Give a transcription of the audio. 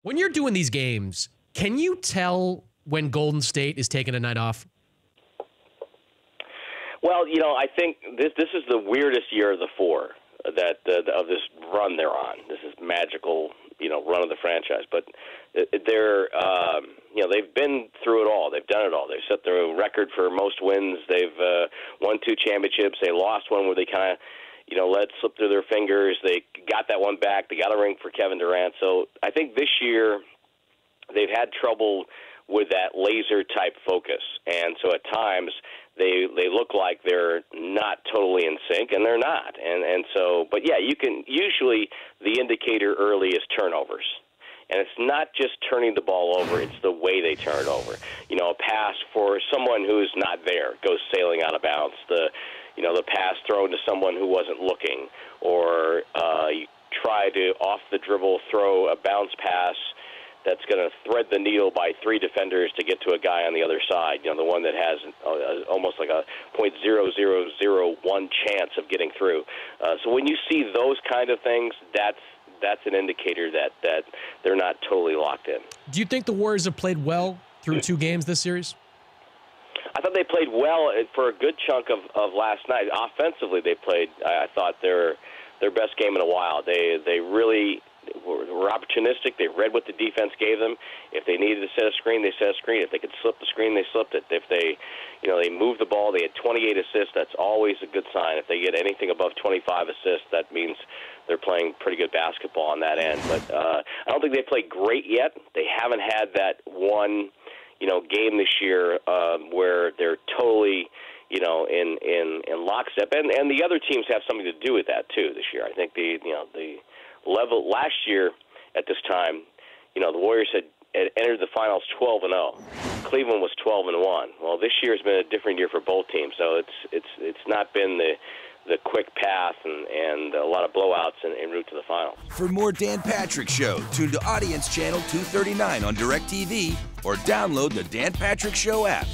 When you're doing these games, can you tell when Golden State is taking a night off? Well, I think this is the weirdest year of the four that of this run they're on. This is magical, run of the franchise. But they're, they've been through it all. They've done it all. They've set their record for most wins. They've won 2 championships. They lost one where they kind of, let it slip through their fingers. They got that one back. They got a ring for Kevin Durant. So I think this year they've had trouble with that laser-type focus. And so at times they look like they're not totally in sync, and they're not. And so, but yeah, you can usually the indicator early is turnovers. And it's not just turning the ball over, it's the way they turn it over. A pass for someone who's not there goes sailing out of bounds. The pass thrown to someone who wasn't looking, or you try to off the dribble throw a bounce pass that's going to thread the needle by 3 defenders to get to a guy on the other side, the one that has almost like a .0001 chance of getting through. So when you see those kind of things, that's an indicator that they're not totally locked in. Do you think the Warriors have played well through 2 games this series? I thought they played well for a good chunk of last night. Offensively, they played, I thought, their best game in a while. They really were opportunistic. They read what the defense gave them. If they needed to set a screen, they set a screen. If they could slip the screen, they slipped it. If they moved the ball, they had 28 assists. That's always a good sign. If they get anything above 25 assists, that means they're playing pretty good basketball on that end. But I don't think they played great yet. They haven't had that one, game this year where they're totally, in lockstep. And the other teams have something to do with that too this year. I think the level last year at this time, the Warriors had entered the finals 12-0. Cleveland was 12-1. Well, this year has been a different year for both teams, so it's not been the quick path and a lot of blowouts en route to the finals. For more Dan Patrick Show, tune to Audience Channel 239 on DirecTV or download the Dan Patrick Show app.